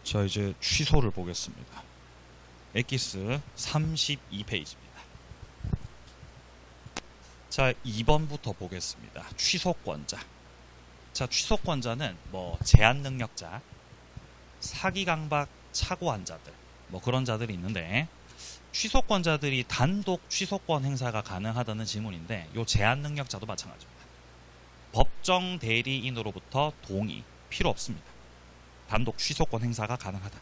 자, 이제 취소를 보겠습니다. 엑기스 32페이지입니다. 자, 2번부터 보겠습니다. 취소권자. 자, 취소권자는 뭐 제한 능력자, 사기 강박 착오한 자들, 뭐 그런 자들이 있는데, 취소권자들이 단독 취소권 행사가 가능하다는 질문인데, 요 제한 능력자도 마찬가지입니다. 법정 대리인으로부터 동의 필요 없습니다. 단독 취소권 행사가 가능하다.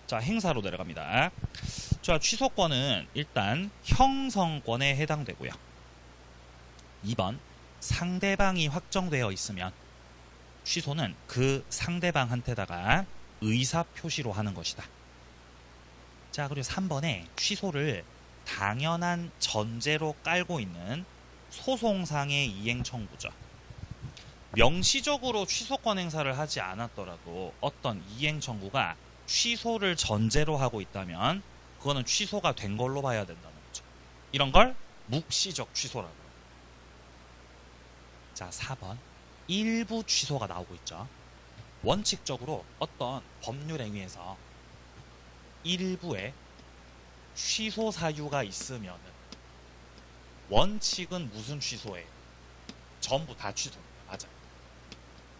자, 행사로 내려갑니다. 자, 취소권은 일단 형성권에 해당되고요. 2번, 상대방이 확정되어 있으면 취소는 그 상대방한테다가 의사표시로 하는 것이다. 자, 그리고 3번에 취소를 당연한 전제로 깔고 있는 소송상의 이행 청구죠. 명시적으로 취소권 행사를 하지 않았더라도 어떤 이행 청구가 취소를 전제로 하고 있다면 그거는 취소가 된 걸로 봐야 된다는 거죠. 이런 걸 묵시적 취소라고 해요. 자, 4번. 일부 취소가 나오고 있죠. 원칙적으로 어떤 법률 행위에서 일부에 취소 사유가 있으면 원칙은 무슨 취소예요? 전부 다 취소입니다. 맞아요.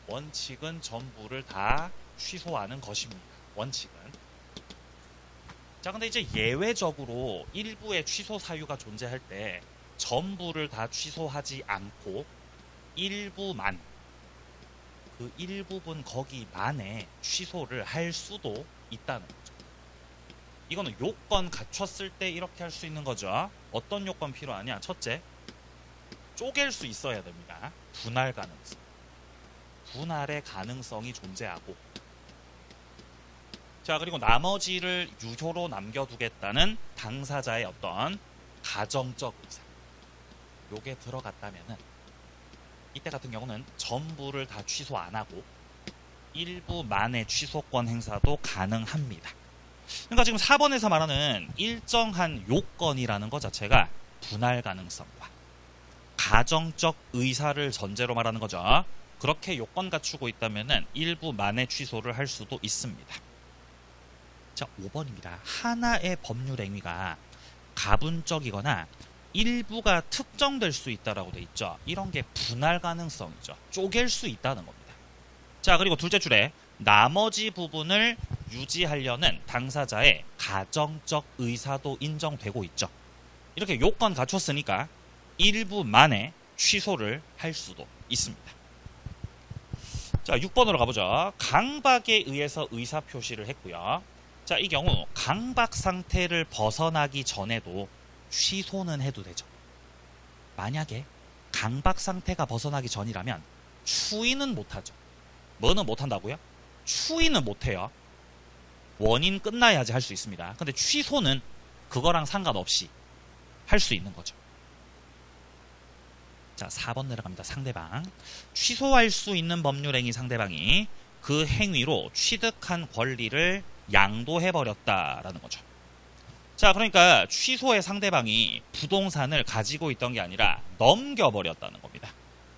원칙은 전부를 다 취소하는 것입니다. 원칙은. 자, 근데 이제 예외적으로 일부의 취소 사유가 존재할 때 전부를 다 취소하지 않고 일부만, 그 일부분 거기만에 취소를 할 수도 있다는 거죠. 이거는 요건 갖췄을 때 이렇게 할 수 있는 거죠. 어떤 요건 필요하냐? 첫째, 쪼갤 수 있어야 됩니다. 분할 가능성. 분할의 가능성이 존재하고, 자, 그리고 나머지를 유효로 남겨두겠다는 당사자의 어떤 가정적 의사, 요게 들어갔다면은 이때 같은 경우는 전부를 다 취소 안 하고 일부만의 취소권 행사도 가능합니다. 그러니까 지금 4번에서 말하는 일정한 요건이라는 것 자체가 분할 가능성과 가정적 의사를 전제로 말하는 거죠. 그렇게 요건 갖추고 있다면은 일부만의 취소를 할 수도 있습니다. 자, 5번입니다. 하나의 법률 행위가 가분적이거나 일부가 특정될 수 있다라고 돼 있죠. 이런 게 분할 가능성이죠. 쪼갤 수 있다는 겁니다. 자, 그리고 둘째 줄에 나머지 부분을 유지하려는 당사자의 가정적 의사도 인정되고 있죠. 이렇게 요건 갖췄으니까 일부만의 취소를 할 수도 있습니다. 자, 6번으로 가보죠. 강박에 의해서 의사표시를 했고요. 자, 이 경우 강박 상태를 벗어나기 전에도 취소는 해도 되죠. 만약에 강박 상태가 벗어나기 전이라면 추인은 못하죠. 뭐는 못한다고요? 추인은 못해요. 원인 끝나야지 할 수 있습니다. 근데 취소는 그거랑 상관없이 할 수 있는 거죠. 자, 4번 내려갑니다. 상대방. 취소할 수 있는 법률행위 상대방이 그 행위로 취득한 권리를 양도해버렸다라는 거죠. 자, 그러니까 취소의 상대방이 부동산을 가지고 있던 게 아니라 넘겨버렸다는 겁니다.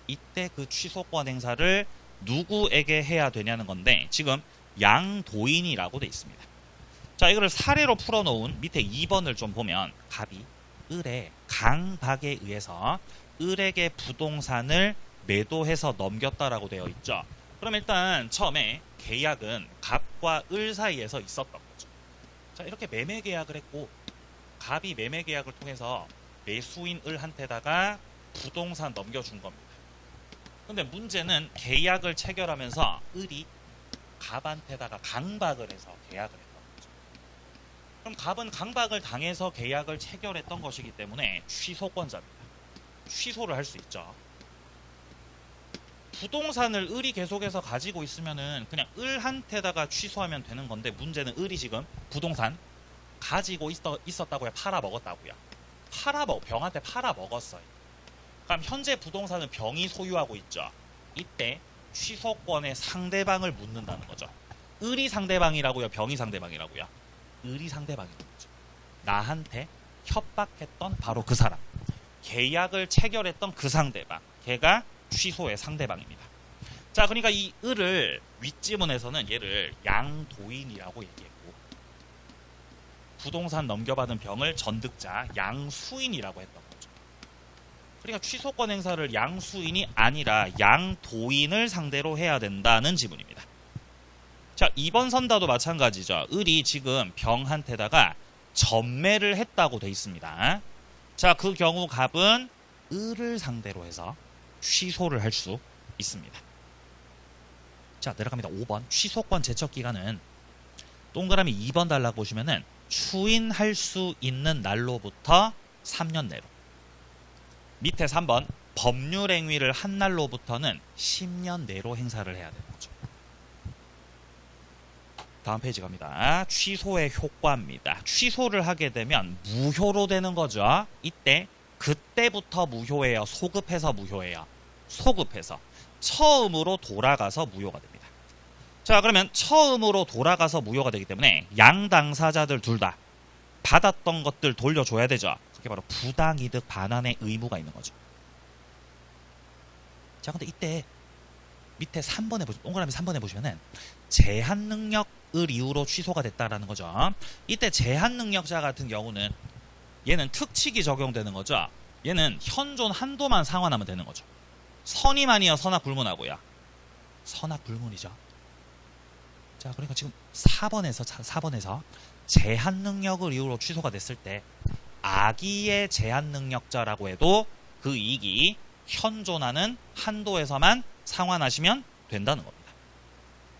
이때 그 취소권 행사를 누구에게 해야 되냐는 건데, 지금 양도인이라고 돼 있습니다. 자, 이거를 사례로 풀어놓은 밑에 2번을 좀 보면, 갑이 을의 강박에 의해서 을에게 부동산을 매도해서 넘겼다라고 되어 있죠. 그럼 일단 처음에 계약은 갑과 을 사이에서 있었던 거죠. 자, 이렇게 매매 계약을 했고 갑이 매매 계약을 통해서 매수인 을한테다가 부동산 넘겨준 겁니다. 근데 문제는 계약을 체결하면서 을이 갑한테다가 강박을 해서 계약을 했던 거죠. 그럼 갑은 강박을 당해서 계약을 체결했던 것이기 때문에 취소권자입니다. 취소를 할 수 있죠. 부동산을 을이 계속해서 가지고 있으면은 그냥 을한테다가 취소하면 되는 건데, 문제는 을이 지금 부동산 가지고 있었다고요? 팔아먹었다고요? 병한테 팔아먹었어요. 그럼 현재 부동산은 병이 소유하고 있죠. 이때 취소권의 상대방을 묻는다는 거죠. 을이 상대방이라고요? 병이 상대방이라고요? 을이 상대방이라는 거죠. 나한테 협박했던 바로 그 사람, 계약을 체결했던 그 상대방, 걔가 취소의 상대방입니다. 자, 그러니까 이 을을 윗지문에서는 얘를 양도인이라고 얘기했고, 부동산 넘겨받은 병을 전득자 양수인이라고 했던 거죠. 그러니까 취소권 행사를 양수인이 아니라 양도인을 상대로 해야 된다는 지문입니다. 자, 2번 선다도 마찬가지죠. 을이 지금 병한테다가 전매를 했다고 돼 있습니다. 자, 그 경우 갑은 을을 상대로 해서 취소를 할 수 있습니다. 자, 내려갑니다. 5번 취소권 제척기간은 동그라미 2번 달라고 보시면은 추인할 수 있는 날로부터 3년 내로, 밑에 3번 법률행위를 한 날로부터는 10년 내로 행사를 해야 되는 거죠. 다음 페이지 갑니다. 취소의 효과입니다. 취소를 하게 되면 무효로 되는 거죠. 이때 그때부터 무효예요, 소급해서 무효예요? 소급해서 처음으로 돌아가서 무효가 됩니다. 자, 그러면 처음으로 돌아가서 무효가 되기 때문에 양 당사자들 둘 다 받았던 것들 돌려줘야 되죠. 그게 바로 부당이득 반환의 의무가 있는 거죠. 자, 근데 이때 밑에 3번에 동그라미 3번에 보시면은 제한 능력을 이유로 취소가 됐다라는 거죠. 이때 제한 능력자 같은 경우는 얘는 특칙이 적용되는 거죠. 얘는 현존 한도만 상환하면 되는 거죠. 선임아니여 선악 불문하고요. 선악 불문이죠. 자, 그러니까 지금 4번에서 제한 능력을 이유로 취소가 됐을 때 악의의 제한 능력자라고 해도 그 이익이 현존하는 한도에서만 상환하시면 된다는 겁니다.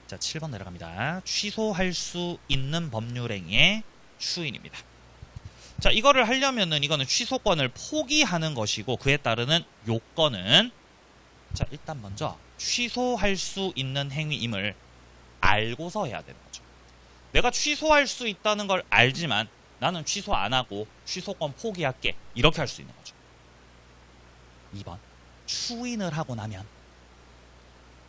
자, 7번 내려갑니다. 취소할 수 있는 법률행위의 추인입니다. 자, 이거를 하려면은 이거는 취소권을 포기하는 것이고, 그에 따르는 요건은, 자, 일단 먼저 취소할 수 있는 행위임을 알고서 해야 되는 거죠. 내가 취소할 수 있다는 걸 알지만 나는 취소 안 하고 취소권 포기할게, 이렇게 할 수 있는 거죠. 2번 추인을 하고 나면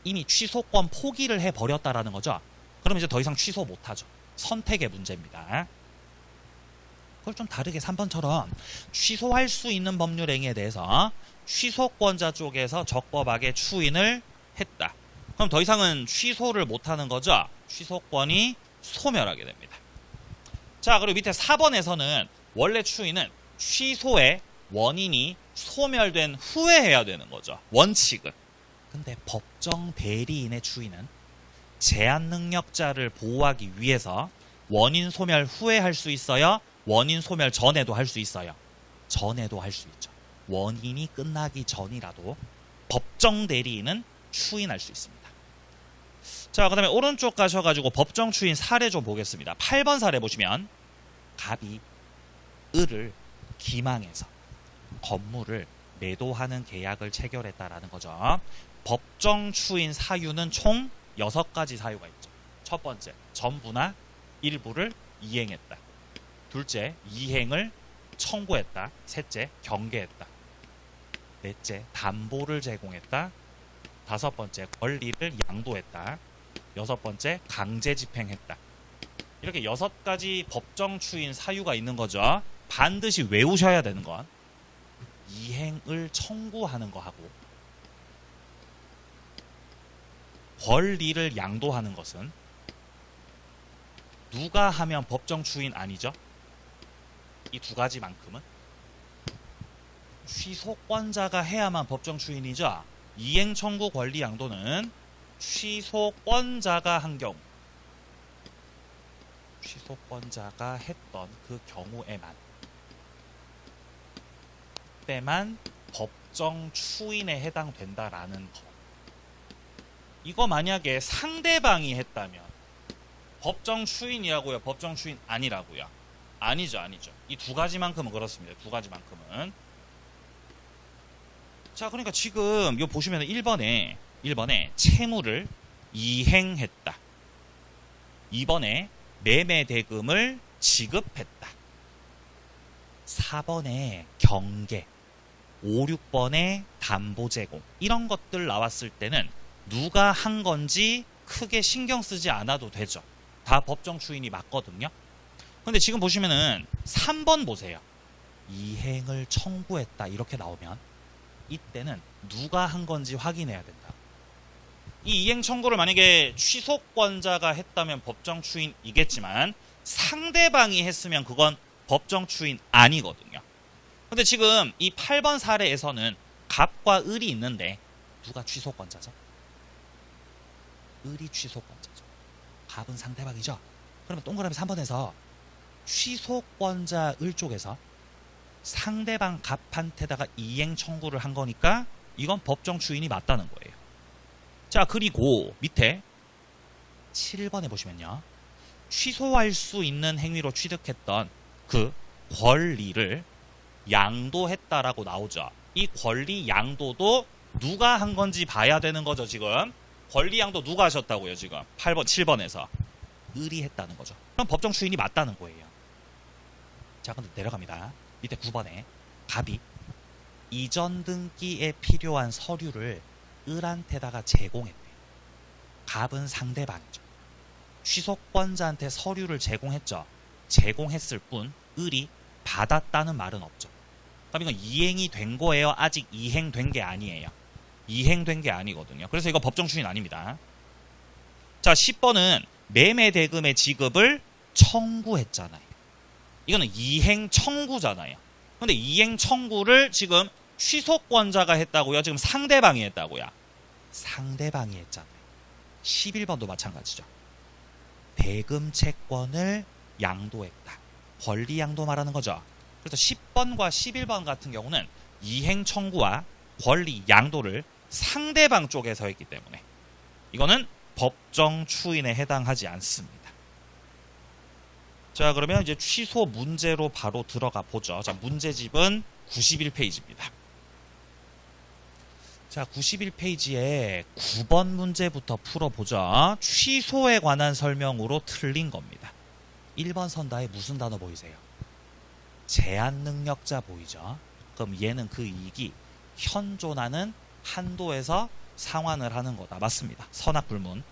이미 취소권 포기를 해버렸다라는 거죠. 그럼 이제 더 이상 취소 못하죠. 선택의 문제입니다. 그걸 좀 다르게 3번처럼 취소할 수 있는 법률행위에 대해서 취소권자 쪽에서 적법하게 추인을 했다. 그럼 더 이상은 취소를 못하는 거죠. 취소권이 소멸하게 됩니다. 자, 그리고 밑에 4번에서는 원래 추인은 취소의 원인이 소멸된 후에 해야 되는 거죠. 원칙은. 근데 법정 대리인의 추인은 제한 능력자를 보호하기 위해서 원인 소멸 후에 할 수 있어요? 원인 소멸 전에도 할 수 있어요? 전에도 할 수 있죠. 원인이 끝나기 전이라도 법정 대리인은 추인할 수 있습니다. 자, 그 다음에 오른쪽 가셔가지고 법정 추인 사례 좀 보겠습니다. 8번 사례 보시면 갑이 을을 기망해서 건물을 매도하는 계약을 체결했다라는 거죠. 법정 추인 사유는 총 6가지 사유가 있죠. 첫 번째, 전부나 일부를 이행했다. 둘째, 이행을 청구했다. 셋째, 경계했다. 넷째, 담보를 제공했다. 다섯 번째, 권리를 양도했다. 여섯 번째, 강제 집행했다. 이렇게 6가지 법정 추인 사유가 있는 거죠. 반드시 외우셔야 되는 건 이행을 청구하는 거하고 권리를 양도하는 것은 누가 하면 법정 추인 아니죠? 이 2가지만큼은 취소권자가 해야만 법정 추인이죠. 이행 청구 권리 양도는 취소권자가 한 경우, 취소권자가 했던 그 경우에만, 때만 법정 추인에 해당된다라는 거. 이거 만약에 상대방이 했다면 법정 추인이라고요? 법정 추인 아니라고요? 아니죠. 이 2가지만큼은 그렇습니다. 2가지만큼은. 자, 그러니까 지금 요 보시면 1번에 채무를 이행했다. 2번에 매매 대금을 지급했다. 4번에 경계, 5, 6번에 담보 제공, 이런 것들 나왔을 때는 누가 한 건지 크게 신경 쓰지 않아도 되죠. 다 법정 추인이 맞거든요. 근데 지금 보시면은 3번 보세요. 이행을 청구했다 이렇게 나오면 이때는 누가 한 건지 확인해야 된다. 이 이행 청구를 만약에 취소권자가 했다면 법정 추인이겠지만 상대방이 했으면 그건 법정 추인 아니거든요. 근데 지금 이 8번 사례에서는 갑과 을이 있는데 누가 취소권자죠? 을이 취소권자죠. 갑은 상대방이죠. 그러면 동그라미 3번에서 취소권자 을 쪽에서 상대방 갑한테다가 이행 청구를 한 거니까 이건 법정 추인이 맞다는 거예요. 자, 그리고 밑에 7번에 보시면요. 취소할 수 있는 행위로 취득했던 그 권리를 양도했다라고 나오죠. 이 권리 양도도 누가 한 건지 봐야 되는 거죠, 지금. 권리 양도 누가 하셨다고요, 지금. 8번, 7번에서. 을이 했다는 거죠. 그럼 법정 추인이 맞다는 거예요. 자, 근데 내려갑니다. 밑에 9번에 갑이 이전 등기에 필요한 서류를 을한테다가 제공했대. 갑은 상대방이죠. 취소권자한테 서류를 제공했죠. 제공했을 뿐 을이 받았다는 말은 없죠. 그럼 이건 이행이 된 거예요? 아직 이행된 게 아니에요. 이행된 게 아니거든요. 그래서 이거 법정 추인 아닙니다. 자, 10번은 매매 대금의 지급을 청구했잖아요. 이거는 이행 청구잖아요. 근데 이행 청구를 지금 취소권자가 했다고요? 지금 상대방이 했다고요? 상대방이 했잖아요. 11번도 마찬가지죠. 대금 채권을 양도했다. 권리 양도 말하는 거죠. 그래서 10번과 11번 같은 경우는 이행 청구와 권리 양도를 상대방 쪽에서 했기 때문에 이거는 법정 추인에 해당하지 않습니다. 자, 그러면 이제 취소 문제로 바로 들어가 보죠. 자, 문제집은 91페이지입니다. 자, 91페이지에 9번 문제부터 풀어보죠. 취소에 관한 설명으로 틀린 겁니다. 1번 선다에 무슨 단어 보이세요? 제한 능력자 보이죠? 그럼 얘는 그 이익이 현존하는 한도에서 상환을 하는 거다. 맞습니다. 선악불문.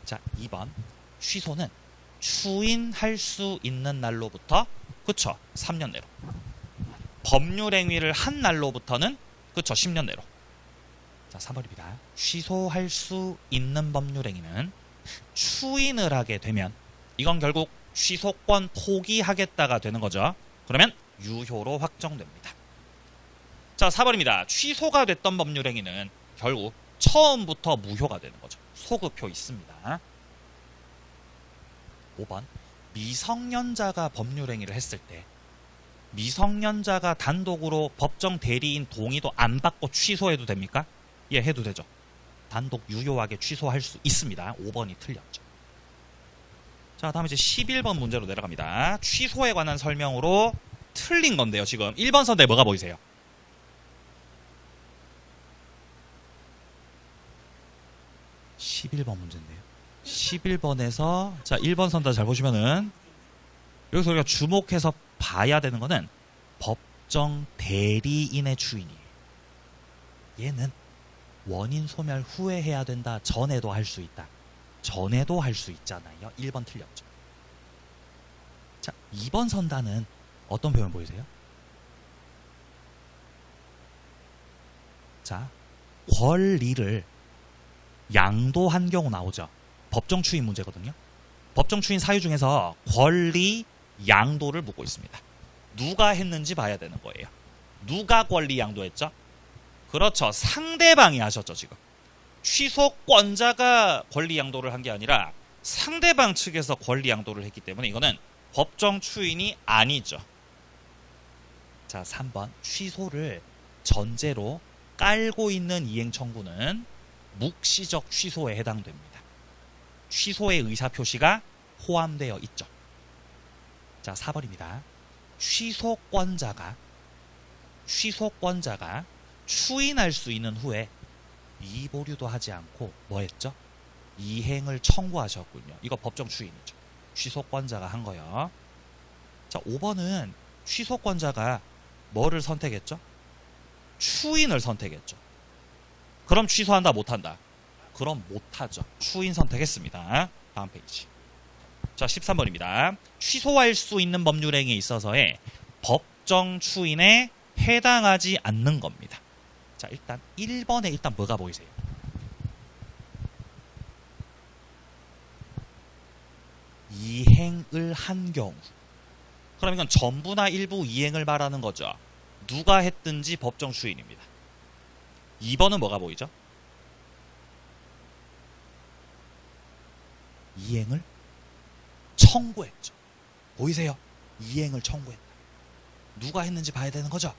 자, 2번. 취소는 추인할 수 있는 날로부터, 그쵸? 3년 내로. 법률행위를 한 날로부터는, 그쵸? 10년 내로. 자, 3번입니다. 취소할 수 있는 법률행위는 추인을 하게 되면 이건 결국 취소권 포기하겠다가 되는 거죠. 그러면 유효로 확정됩니다. 자, 4번입니다. 취소가 됐던 법률행위는 결국 처음부터 무효가 되는 거죠. 소급효 있습니다. 5번. 미성년자가 법률행위를 했을 때 미성년자가 단독으로 법정 대리인 동의도 안 받고 취소해도 됩니까? 예, 해도 되죠. 단독 유효하게 취소할 수 있습니다. 5번이 틀렸죠. 자, 다음 이제 11번 문제로 내려갑니다. 취소에 관한 설명으로 틀린 건데요. 지금 1번 선대에 뭐가 보이세요? (11번) 문제인데요. 11번에서 자 1번 선다 잘 보시면은 여기서 우리가 주목해서 봐야 되는 거는 법정 대리인의 추인이에요. 얘는 원인 소멸 후에 해야 된다. 전에도 할 수 있다. 전에도 할 수 있잖아요. 1번 틀렸죠. 자, 2번 선다는 어떤 표현 보이세요? 자, 권리를 양도한 경우 나오죠. 법정 추인 문제거든요. 법정 추인 사유 중에서 권리 양도를 묻고 있습니다. 누가 했는지 봐야 되는 거예요. 누가 권리 양도했죠? 그렇죠. 상대방이 하셨죠, 지금. 취소권자가 권리 양도를 한 게 아니라 상대방 측에서 권리 양도를 했기 때문에 이거는 법정 추인이 아니죠. 자, 3번. 취소를 전제로 깔고 있는 이행 청구는 묵시적 취소에 해당됩니다. 취소의 의사표시가 포함되어 있죠. 자, 4번입니다. 취소권자가 추인할 수 있는 후에 이보류도 하지 않고 뭐 했죠? 이행을 청구하셨군요. 이거 법정 추인이죠. 취소권자가 한 거요. 자, 5번은 취소권자가 뭐를 선택했죠? 추인을 선택했죠. 그럼 취소한다 못한다? 그럼 못하죠. 추인 선택했습니다. 다음 페이지. 자, 13번입니다. 취소할 수 있는 법률행위에 있어서의 법정 추인에 해당하지 않는 겁니다. 자, 일단 1번에 일단 뭐가 보이세요? 이행을 한 경우. 그럼 이건 전부나 일부 이행을 말하는 거죠. 누가 했든지 법정 추인입니다. 2번은 뭐가 보이죠? 이행을 청구했죠. 보이세요? 이행을 청구했다. 누가 했는지 봐야 되는 거죠.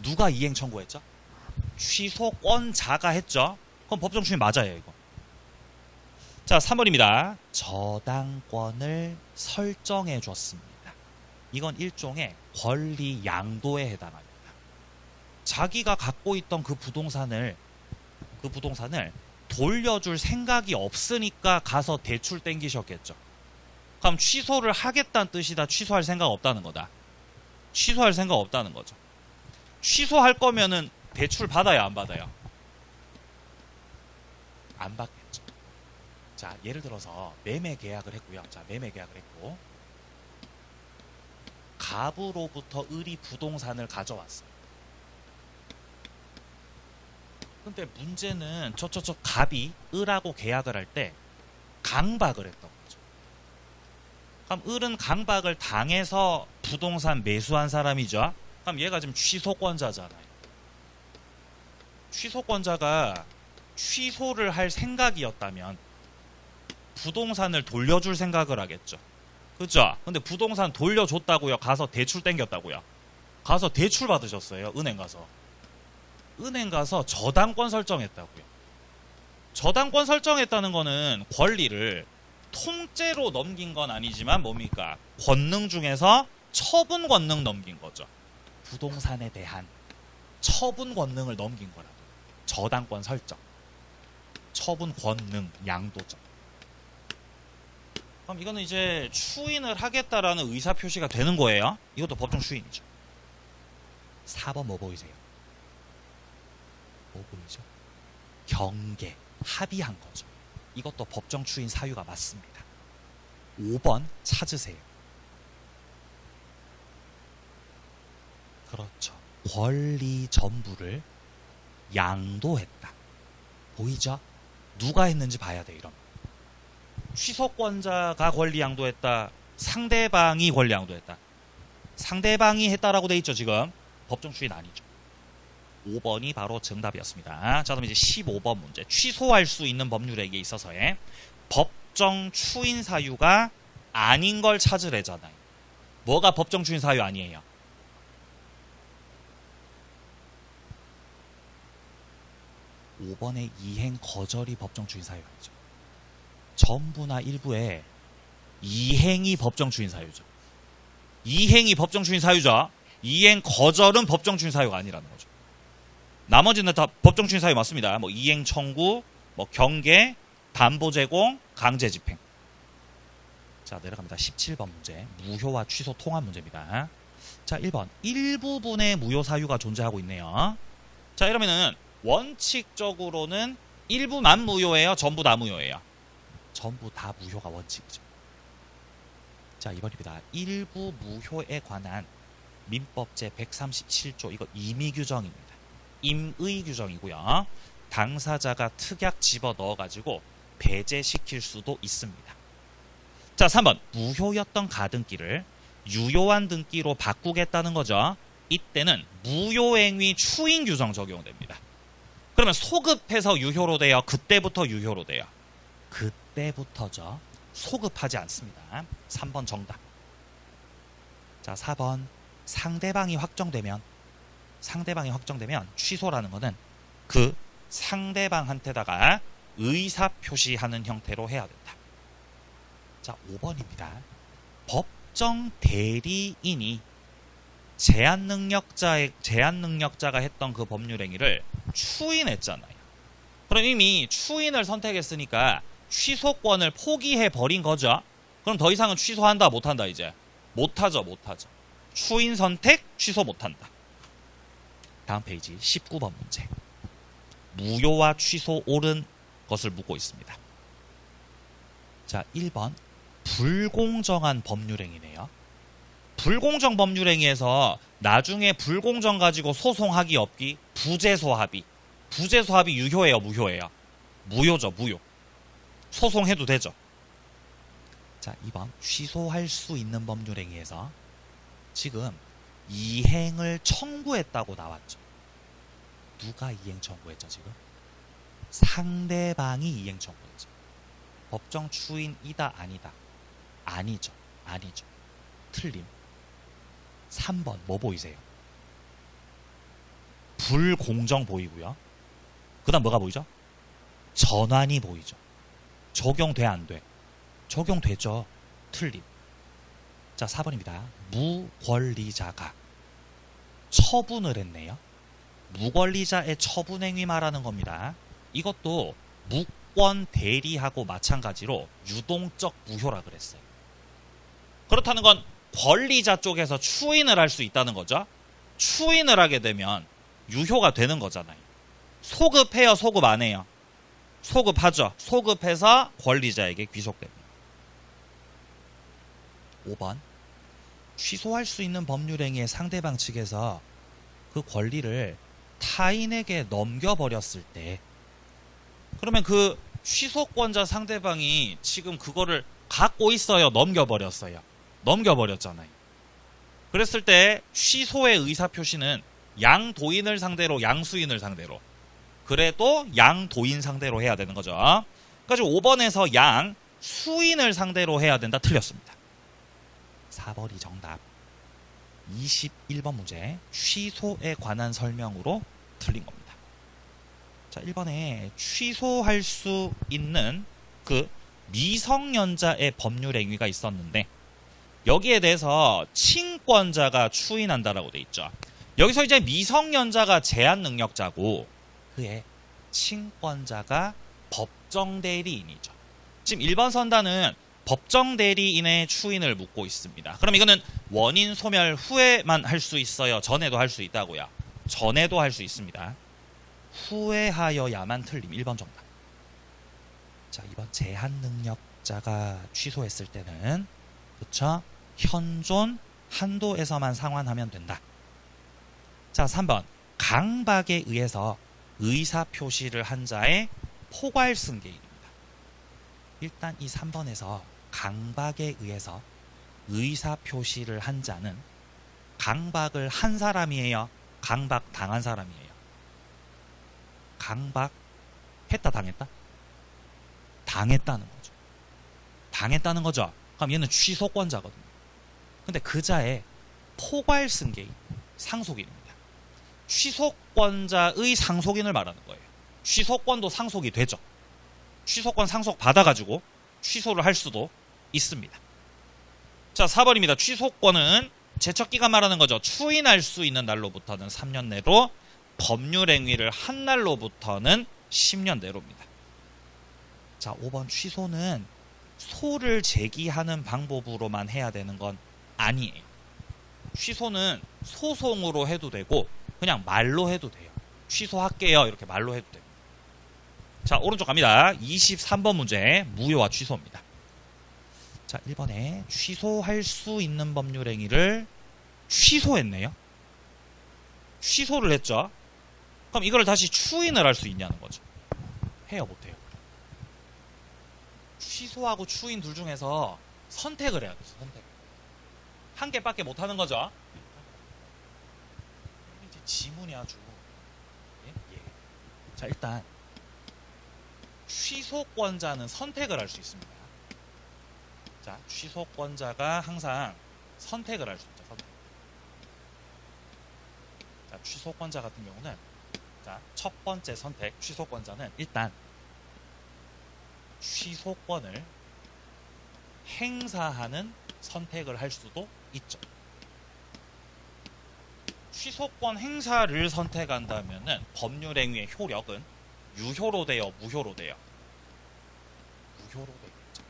누가 이행 청구했죠? 취소권자가 했죠. 그럼 법정 추인 맞아요, 이거. 자, 3번입니다. 저당권을 설정해 줬습니다. 이건 일종의 권리 양도에 해당합니다. 자기가 갖고 있던 그 부동산을 돌려줄 생각이 없으니까 가서 대출 땡기셨겠죠. 그럼 취소를 하겠다는 뜻이다. 취소할 생각 없다는 거다. 취소할 생각 없다는 거죠. 취소할 거면은 대출 받아야 안 받아요? 안 받겠죠. 자, 예를 들어서 매매 계약을 했고요. 자, 매매 계약을 했고 갑으로부터 을이 부동산을 가져왔어요. 근데 문제는 저 갑이 을하고 계약을 할 때 강박을 했던 거죠. 그럼 을은 강박을 당해서 부동산 매수한 사람이죠. 그럼 얘가 지금 취소권자잖아요. 취소권자가 취소를 할 생각이었다면 부동산을 돌려줄 생각을 하겠죠. 그죠? 근데 부동산 돌려줬다고요? 가서 대출 땡겼다고요? 가서 대출 받으셨어요. 은행 가서. 은행 가서 저당권 설정했다고요. 저당권 설정했다는 거는 권리를 통째로 넘긴 건 아니지만 뭡니까? 권능 중에서 처분 권능 넘긴 거죠. 부동산에 대한 처분 권능을 넘긴 거라고. 저당권 설정. 처분 권능 양도점. 그럼 이거는 이제 추인을 하겠다라는 의사표시가 되는 거예요. 이것도 법정 추인이죠. 4번 뭐 보이세요? 뭐 보이죠? 경계, 합의한 거죠. 이것도 법정 추인 사유가 맞습니다. 5번 찾으세요. 그렇죠. 권리 전부를 양도했다. 보이죠? 누가 했는지 봐야 돼, 이러면. 취소권자가 권리 양도했다. 상대방이 권리 양도했다. 상대방이 했다라고 돼 있죠, 지금. 법정 추인 아니죠. 5번이 바로 정답이었습니다. 자, 그럼 이제 15번 문제. 취소할 수 있는 법률행위에 있어서의 법정 추인 사유가 아닌 걸 찾으래잖아요. 뭐가 법정 추인 사유 아니에요? (5번의) 이행 거절이 법정 추인 사유 아니죠. 전부나 일부에 이행이 법정 추인 사유죠. 이행이 법정 추인 사유죠. 이행 거절은 법정 추인 사유가 아니라는 거죠. 나머지는 다 법정 추인 사유 맞습니다. 뭐 이행 청구, 뭐 경계, 담보 제공, 강제 집행. 자, 내려갑니다. 17번 문제. 무효와 취소 통합 문제입니다. 자, 1번. 일부분의 무효 사유가 존재하고 있네요. 자, 이러면은 원칙적으로는 일부만 무효예요? 전부 다 무효예요? 전부 다 무효가 원칙이죠. 자, 2번입니다. 일부 무효에 관한 민법 제 137조 이거 임의 규정입니다. 임의 규정이고요. 당사자가 특약 집어 넣어가지고 배제시킬 수도 있습니다. 자, 3번. 무효였던 가등기를 유효한 등기로 바꾸겠다는 거죠. 이때는 무효행위 추인 규정 적용됩니다. 그러면 소급해서 유효로 돼요? 그때부터 유효로 돼요? 그때부터죠. 소급하지 않습니다. 3번 정답. 자, 4번. 상대방이 확정되면 취소라는 거는 그 상대방한테다가 의사표시하는 형태로 해야 된다. 자, 5번입니다. 법정 대리인이 제한 능력자가 했던 그 법률행위를 추인했잖아요. 그럼 이미 추인을 선택했으니까 취소권을 포기해 버린 거죠. 그럼 더 이상은 취소한다 못한다 이제? 못하죠. 추인 선택 취소 못한다. 다음 페이지 19번 문제. 무효와 취소 옳은 것을 묻고 있습니다. 자, 1번. 불공정한 법률행위네요. 불공정 법률행위에서 나중에 불공정 가지고 소송하기 없기 부재소 합의. 부재소 합의 유효예요, 무효예요? 무효죠, 무효. 소송해도 되죠. 자, 2번 취소할 수 있는 법률행위에서 지금 이행을 청구했다고 나왔죠. 누가 이행 청구했죠 지금? 상대방이 이행 청구했죠. 법정 추인이다 아니다? 아니죠. 아니죠. 틀림. 3번 뭐 보이세요? 불공정 보이고요. 그 다음 뭐가 보이죠? 전환이 보이죠. 적용돼 안 돼? 적용되죠. 틀림. 자, 4번입니다. 무권리자가 처분을 했네요. 무권리자의 처분행위 말하는 겁니다. 이것도 무권 대리하고 마찬가지로 유동적 무효라 그랬어요. 그렇다는 건 권리자 쪽에서 추인을 할 수 있다는 거죠. 추인을 하게 되면 유효가 되는 거잖아요. 소급해요, 소급 안 해요? 소급하죠. 소급해서 권리자에게 귀속됩니다. 5번 취소할 수 있는 법률행위의 상대방 측에서 그 권리를 타인에게 넘겨버렸을 때, 그러면 그 취소권자 상대방이 지금 그거를 갖고 있어요, 넘겨버렸어요? 넘겨버렸잖아요. 그랬을 때 취소의 의사표시는 양도인을 상대로, 양수인을 상대로, 그래도 양도인 상대로 해야 되는 거죠. 그래서 5번에서 양수인을 상대로 해야 된다, 틀렸습니다. 4번이 정답. 21번 문제 취소에 관한 설명으로 틀린 겁니다. 자, 1번에 취소할 수 있는 그 미성년자의 법률행위가 있었는데 여기에 대해서 친권자가 추인한다라고 돼 있죠. 여기서 이제 미성년자가 제한 능력자고 그의 친권자가 법정 대리인이죠. 지금 1번 선단은 법정 대리인의 추인을 묻고 있습니다. 그럼 이거는 원인 소멸 후에만 할 수 있어요? 전에도 할 수 있다고요? 전에도 할 수 있습니다. 후회하여야만 틀림. 1번 정답. 자, 2번 제한 능력자가 취소했을 때는 그쵸? 현존 한도에서만 상환하면 된다. 자, 3번 강박에 의해서 의사표시를 한 자의 포괄승계인입니다. 일단 이 3번에서 강박에 의해서 의사표시를 한 자는 강박을 한 사람이에요? 강박 당한 사람이에요? 강박 했다 당했다? 당했다는 거죠. 당했다는 거죠. 그럼 얘는 취소권자거든요. 근데 그 자의 포괄승계인, 상속인입니다. 취소권자의 상속인을 말하는 거예요. 취소권도 상속이 되죠. 취소권 상속 받아가지고 취소를 할 수도 있습니다. 자, 4번입니다. 취소권은 제척기간 말하는 거죠. 추인할 수 있는 날로부터는 3년 내로, 법률행위를 한 날로부터는 10년 내로입니다. 자, 5번 취소는 소를 제기하는 방법으로만 해야 되는 건 아니에요. 취소는 소송으로 해도 되고 그냥 말로 해도 돼요. 취소할게요 이렇게 말로 해도 돼요. 자, 오른쪽 갑니다. 23번 문제 무효와 취소입니다. 자, 1번에 취소할 수 있는 법률행위를 취소했네요. 취소를 했죠. 그럼 이걸 다시 추인을 할 수 있냐는 거죠. 해요, 못해요? 취소하고 추인 둘 중에서 선택을 해야 돼요. 선택. 한 개밖에 못하는 거죠. 이제 지문이 아주 예? 자, 일단 취소권자는 선택을 할 수 있습니다. 자, 취소권자가 항상 선택을 할 수 있죠. 선택. 자, 취소권자 같은 경우는 자, 첫 번째 선택, 취소권자는 일단 취소권을 행사하는 선택을 할 수도 있죠. 취소권 행사를 선택한다면은 법률행위의 효력은 유효로 돼요, 무효로 돼요? 무효로 되겠죠.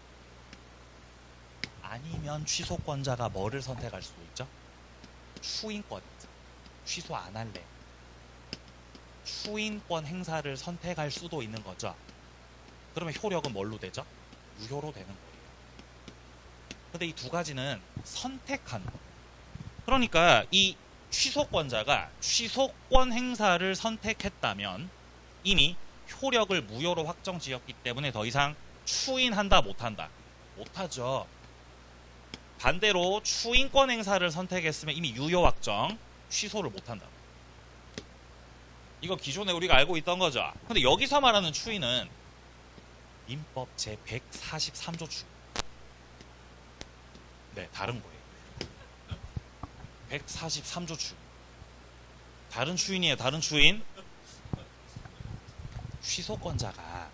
아니면 취소권자가 뭐를 선택할 수도 있죠? 추인권이죠. 취소 안 할래. 추인권 행사를 선택할 수도 있는 거죠. 그러면 효력은 뭘로 되죠? 무효로 되는 거예요. 근데 이 두 가지는 선택하는 거예요. 그러니까 이 취소권자가 취소권 행사를 선택했다면 이미 효력을 무효로 확정지었기 때문에 더 이상 추인한다 못한다? 못하죠. 반대로 추인권 행사를 선택했으면 이미 유효 확정, 취소를 못한다. 이거 기존에 우리가 알고 있던 거죠. 근데 여기서 말하는 추인은 민법 제143조 추인. 네, 다른 거예요. 143조 추인. 다른 추인이에요, 다른 추인. 취소권자가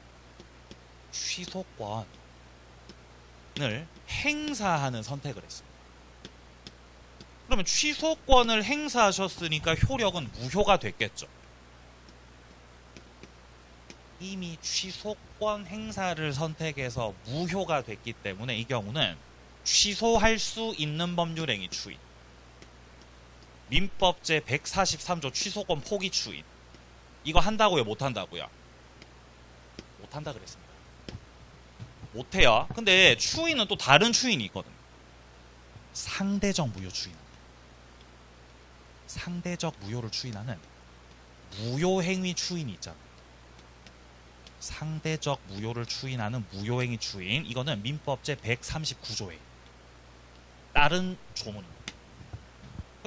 취소권을 행사하는 선택을 했습니다. 그러면 취소권을 행사하셨으니까 효력은 무효가 됐겠죠. 이미 취소권 행사를 선택해서 무효가 됐기 때문에 이 경우는 취소할 수 있는 법률행위 추인, 민법 제143조 취소권 포기 추인, 이거 한다고요, 못한다고요? 못한다 그랬습니다. 못해요. 근데 추인은 또 다른 추인이 있거든요. 상대적 무효 추인. 상대적 무효를 추인하는 무효행위 추인이 있잖아요. 상대적 무효를 추인하는 무효행위 추인, 이거는 민법 제139조에 다른 조문입니다.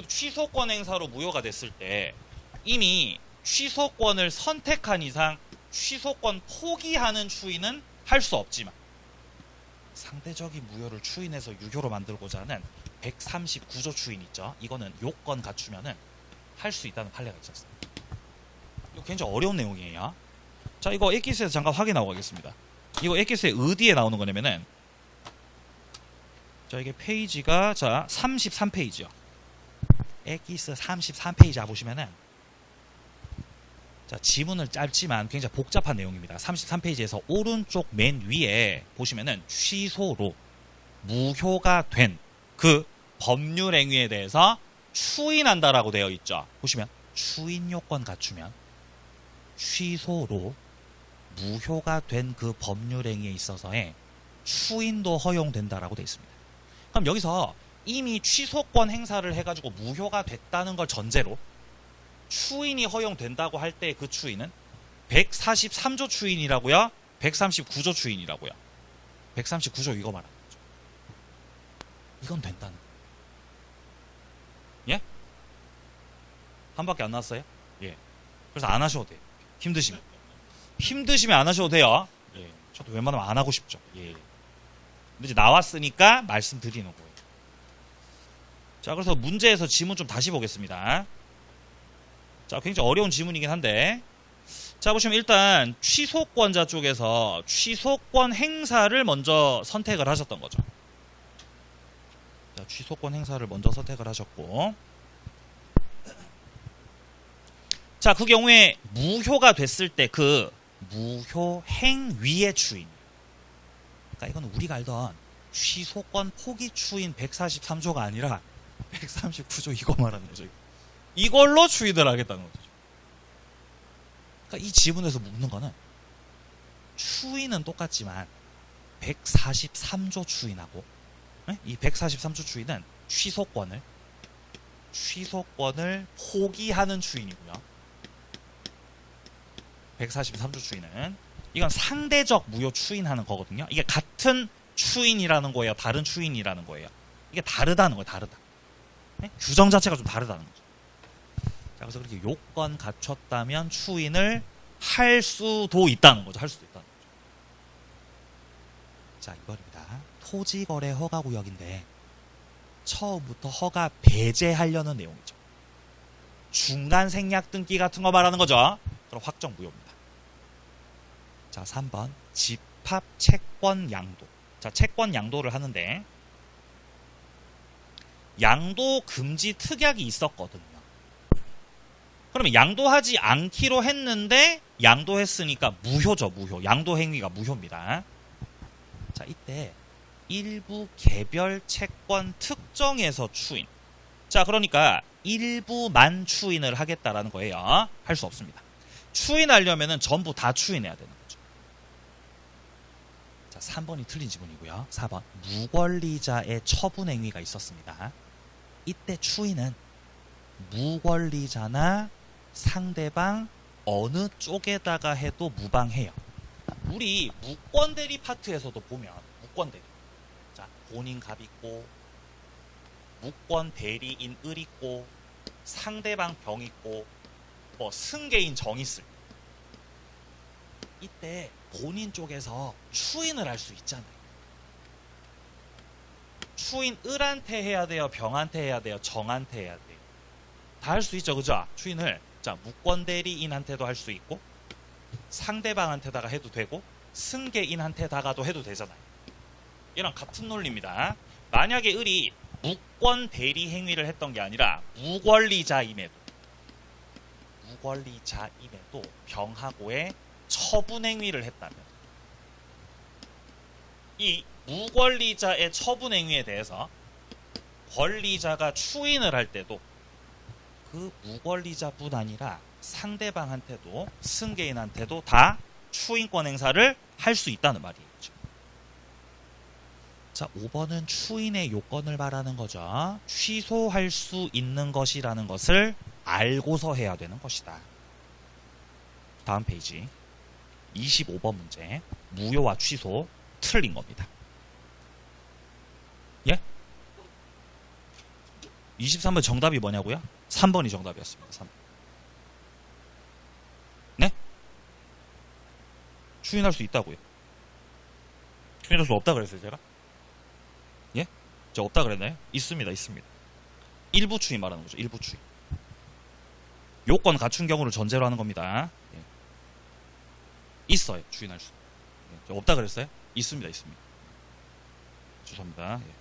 취소권 행사로 무효가 됐을 때 이미 취소권을 선택한 이상 취소권 포기하는 추인은 할 수 없지만 상대적인 무효를 추인해서 유효로 만들고자 하는 139조 추인 있죠. 이거는 요건 갖추면은 할 수 있다는 판례가 있었어요. 이거 굉장히 어려운 내용이에요. 자, 이거 엑기스에서 잠깐 확인하고 가겠습니다. 이거 엑기스에 어디에 나오는 거냐면은, 자, 이게 페이지가, 자, 33페이지요. 엑기스 33페이지 보시면은, 자, 지문을 짧지만 굉장히 복잡한 내용입니다. 33페이지에서 오른쪽 맨 위에 보시면은 취소로 무효가 된 그 법률 행위에 대해서 추인한다라고 되어 있죠. 보시면 추인 요건 갖추면 취소로 무효가 된 그 법률 행위에 있어서의 추인도 허용된다라고 되어 있습니다. 그럼 여기서 이미 취소권 행사를 해가지고 무효가 됐다는 걸 전제로 추인이 허용된다고 할 때 그 추인은 143조 추인이라고요? 139조 추인이라고요? 139조 이거 말하는 거죠. 이건 된다는 거예요. 예? 한 밖에 안 나왔어요? 예. 그래서 안 하셔도 돼요. 힘드시면 안 하셔도 돼요. 예. 저도 웬만하면 안 하고 싶죠. 예. 근데 이제 나왔으니까 말씀드리는 거예요. 자, 그래서 문제에서 지문 좀 다시 보겠습니다. 자, 굉장히 어려운 지문이긴 한데, 자, 보시면 일단 취소권자 쪽에서 취소권 행사를 먼저 선택을 하셨던 거죠. 자, 취소권 행사를 먼저 선택을 하셨고, 자, 그 경우에 무효가 됐을 때 그 무효 행위의 추인, 그러니까 이건 우리가 알던 취소권 포기 추인 143조가 아니라 139조 이거 말하는 거죠. 이걸로 추인을 하겠다는 거죠. 그러니까 이 지문에서 묻는 거는 추인은 똑같지만 143조 추인하고, 이 143조 추인은 취소권을 포기하는 추인이고요. 143조 추인은 이건 상대적 무효 추인하는 거거든요. 이게 같은 추인이라는 거예요, 다른 추인이라는 거예요. 이게 다르다는 거예요, 다르다. 네? 규정 자체가 좀 다르다는 거죠. 자, 그래서 그렇게 요건 갖췄다면 추인을 할 수도 있다는 거죠. 할 수도 있다는 거죠. 자, 이거입니다. 토지거래 허가구역인데 처음부터 허가 배제하려는 내용이죠. 중간 생략 등기 같은 거 말하는 거죠. 그럼 확정 무효입니다. 자, 3번 집합 채권 양도. 자, 채권 양도를 하는데 양도 금지 특약이 있었거든요. 그러면 양도하지 않기로 했는데 양도했으니까 무효죠, 무효. 양도 행위가 무효입니다. 자, 이때 일부 개별 채권 특정에서 추인. 자, 그러니까 일부만 추인을 하겠다라는 거예요. 할 수 없습니다. 추인하려면은 전부 다 추인해야 되는 거죠. 자, 3번이 틀린 지문이고요. 4번 무권리자의 처분 행위가 있었습니다. 이때 추인은 무권리자나 상대방 어느 쪽에다가 해도 무방해요. 우리 무권대리 파트에서도 보면 무권대리, 자, 본인 갑 있고 무권 대리인 을 있고 상대방 병 있고 뭐 승계인 정 있을 때 이때 본인 쪽에서 추인을 할 수 있잖아요. 추인 을한테 해야 돼요? 병한테 해야 돼요? 정한테 해야 돼요? 다 할 수 있죠. 그죠? 추인을 자 무권 대리인한테도 할 수 있고 상대방한테다가 해도 되고 승계인한테다가도 해도 되잖아요. 이랑 같은 논리입니다. 만약에 을이 무권 대리 행위를 했던 게 아니라 무권리자임에도 병하고의 처분 행위를 했다면 이 무권리자의 처분 행위에 대해서 권리자가 추인을 할 때도 그 무권리자뿐 아니라 상대방한테도 승계인한테도 다 추인권 행사를 할 수 있다는 말이에요. 자, 5번은 추인의 요건을 말하는 거죠. 취소할 수 있는 것이라는 것을 알고서 해야 되는 것이다. 다음 페이지 25번 문제 무효와 취소 틀린 겁니다. 예? 23번 정답이 뭐냐고요? 3번이 정답이었습니다. 3번. 네? 추인할 수 있다고요. 추인할 수 없다 그랬어요 제가? 예? 저 없다 그랬나요? 있습니다. 일부 추인 말하는 거죠. 일부 추인. 요건 갖춘 경우를 전제로 하는 겁니다. 예. 있어요. 추인할 수. 예. 저 없다 그랬어요? 있습니다. 죄송합니다. 예.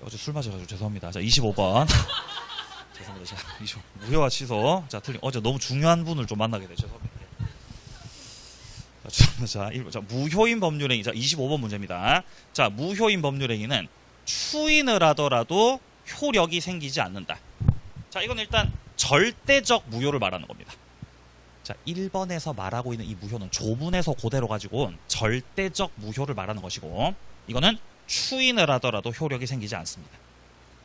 어제 술 마셔가지고 죄송합니다. 자, 25번. 죄송합니다. 자, 무효와 취소. 자, 틀린. 어제 너무 중요한 분을 좀 만나게 돼. 죄송합니다. 자, 무효인 법률행위. 자, 25번 문제입니다. 자, 무효인 법률행위는 추인을 하더라도 효력이 생기지 않는다. 자, 이건 일단 절대적 무효를 말하는 겁니다. 자, 1번에서 말하고 있는 이 무효는 조문에서 그대로 가지고 온 절대적 무효를 말하는 것이고, 이거는 추인을 하더라도 효력이 생기지 않습니다.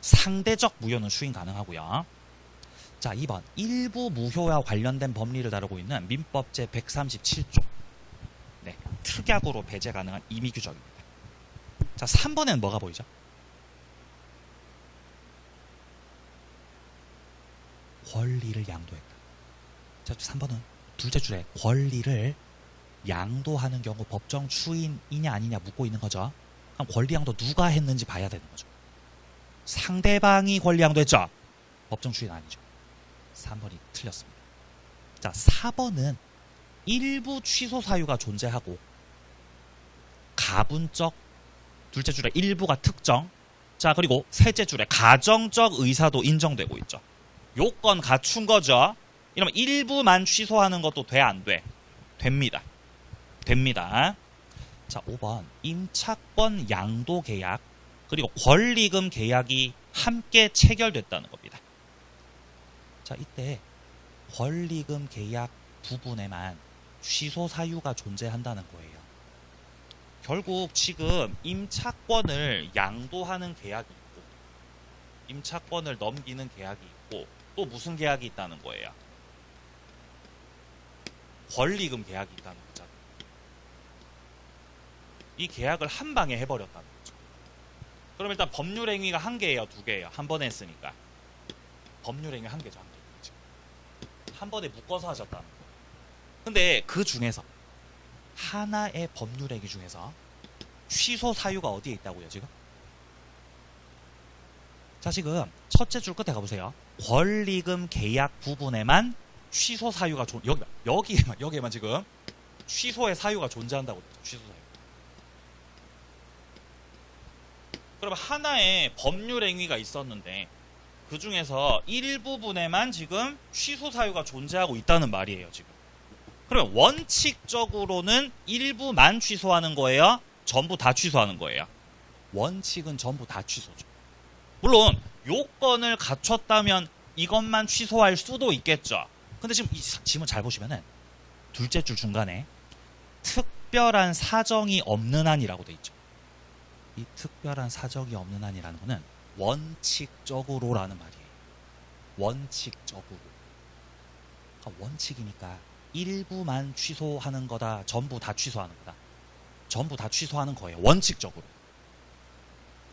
상대적 무효는 추인 가능하고요. 자, 2번 일부 무효와 관련된 법리를 다루고 있는 민법제 137조. 네, 특약으로 배제 가능한 임의규정입니다. 자, 3번에는 뭐가 보이죠? 권리를 양도했다. 자, 3번은 둘째 줄에 권리를 양도하는 경우 법정 추인이냐 아니냐 묻고 있는 거죠. 그럼 권리 양도 누가 했는지 봐야 되는 거죠. 상대방이 권리 양도했죠. 법정 추인 아니죠. 3번이 틀렸습니다. 자, 4번은 일부 취소 사유가 존재하고 가분적, 둘째 줄에 일부가 특정, 자, 그리고 셋째 줄에 가정적 의사도 인정되고 있죠. 요건 갖춘 거죠. 이러면 일부만 취소하는 것도 돼, 안 돼? 됩니다. 자, 5번 임차권 양도 계약 그리고 권리금 계약이 함께 체결됐다는 겁니다. 자, 이때 권리금 계약 부분에만 취소 사유가 존재한다는 거예요. 결국 지금 임차권을 양도하는 계약이 있고 임차권을 넘기는 계약이 있고 또 무슨 계약이 있다는 거예요? 권리금 계약이 있다는 거잖아요. 이 계약을 한 방에 해버렸다는 거죠. 그럼 일단 법률행위가 한 개예요, 두 개예요? 한 번에 했으니까. 법률행위 한 개죠, 한 개. 한 번에 묶어서 하셨다는 거예요. 근데 그 중에서 하나의 법률행위 중에서 취소 사유가 어디에 있다고요, 지금? 자, 지금 첫째 줄 끝에 가보세요. 권리금 계약 부분에만 취소 사유가 여기에만 지금 취소의 사유가 존재한다고 그랬죠. 취소 사유. 그럼 하나의 법률 행위가 있었는데 그 중에서 일부분에만 지금 취소 사유가 존재하고 있다는 말이에요, 지금. 그러면 원칙적으로는 일부만 취소하는 거예요? 전부 다 취소하는 거예요? 원칙은 전부 다 취소죠. 물론 요건을 갖췄다면 이것만 취소할 수도 있겠죠. 근데 지금 이 지문 잘 보시면은 둘째 줄 중간에 특별한 사정이 없는 한이라고 돼 있죠. 이 특별한 사정이 없는 한이라는 거는 원칙적으로라는 말이에요. 원칙적으로. 그러니까 원칙이니까 일부만 취소하는 거다, 전부 다 취소하는 거다. 전부 다 취소하는 거예요. 원칙적으로.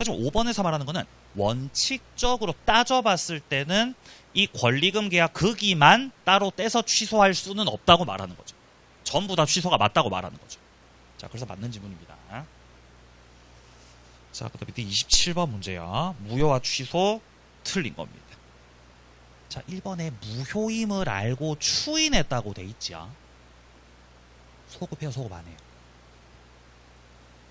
하지만 5번에서 말하는 거는 원칙적으로 따져봤을 때는 이 권리금 계약 거기만 따로 떼서 취소할 수는 없다고 말하는 거죠. 전부 다 취소가 맞다고 말하는 거죠. 자, 그래서 맞는 지문입니다. 자, 그 다음 밑에 27번 문제요. 무효와 취소 틀린 겁니다. 자, 1번에 무효임을 알고 추인했다고 돼 있죠. 소급해요, 소급 안 해요?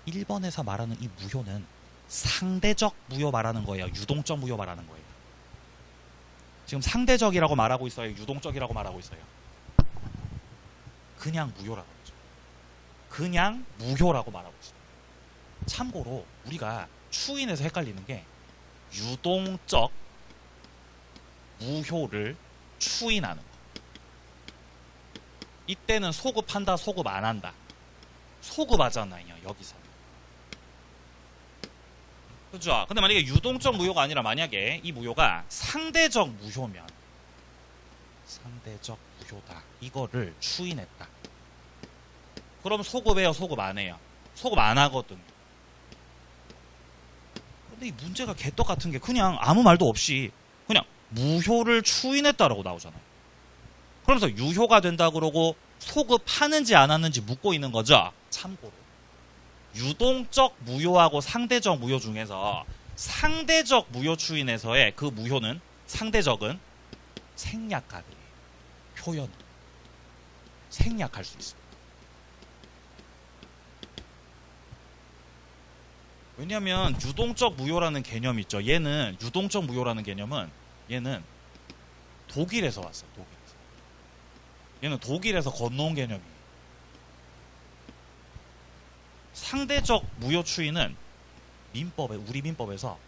1번에서 말하는 이 무효는 상대적 무효 말하는 거예요, 유동적 무효 말하는 거예요? 지금 상대적이라고 말하고 있어요, 유동적이라고 말하고 있어요? 그냥 무효라고 하죠. 그냥 무효라고 말하고 있어요. 참고로 우리가 추인해서 헷갈리는 게 유동적 무효를 추인하는 거. 이때는 소급한다, 소급 안 한다. 소급하잖아요, 여기서는. 그죠? 근데 만약에 유동적 무효가 아니라 만약에 이 무효가 상대적 무효면, 상대적 무효다, 이거를 추인했다. 그럼 소급해요, 소급 안 해요? 소급 안 하거든요. 근데 이 문제가 개떡 같은 게 그냥 아무 말도 없이 그냥 무효를 추인했다라고 나오잖아요. 그러면서 유효가 된다 그러고 소급하는지 안 하는지 묻고 있는 거죠. 참고로 유동적 무효하고 상대적 무효 중에서 상대적 무효 추인에서의 그 무효는, 상대적은 생략가능해요. 표현 생략할 수 있습니다. 왜냐하면 유동적 무효라는 개념 있죠. 얘는 유동적 무효라는 개념은 얘는 독일에서 왔어요. 독일에서. 얘는 독일에서 건너온 개념이에요. 상대적 무효 추인은 민법에, 우리 민법에서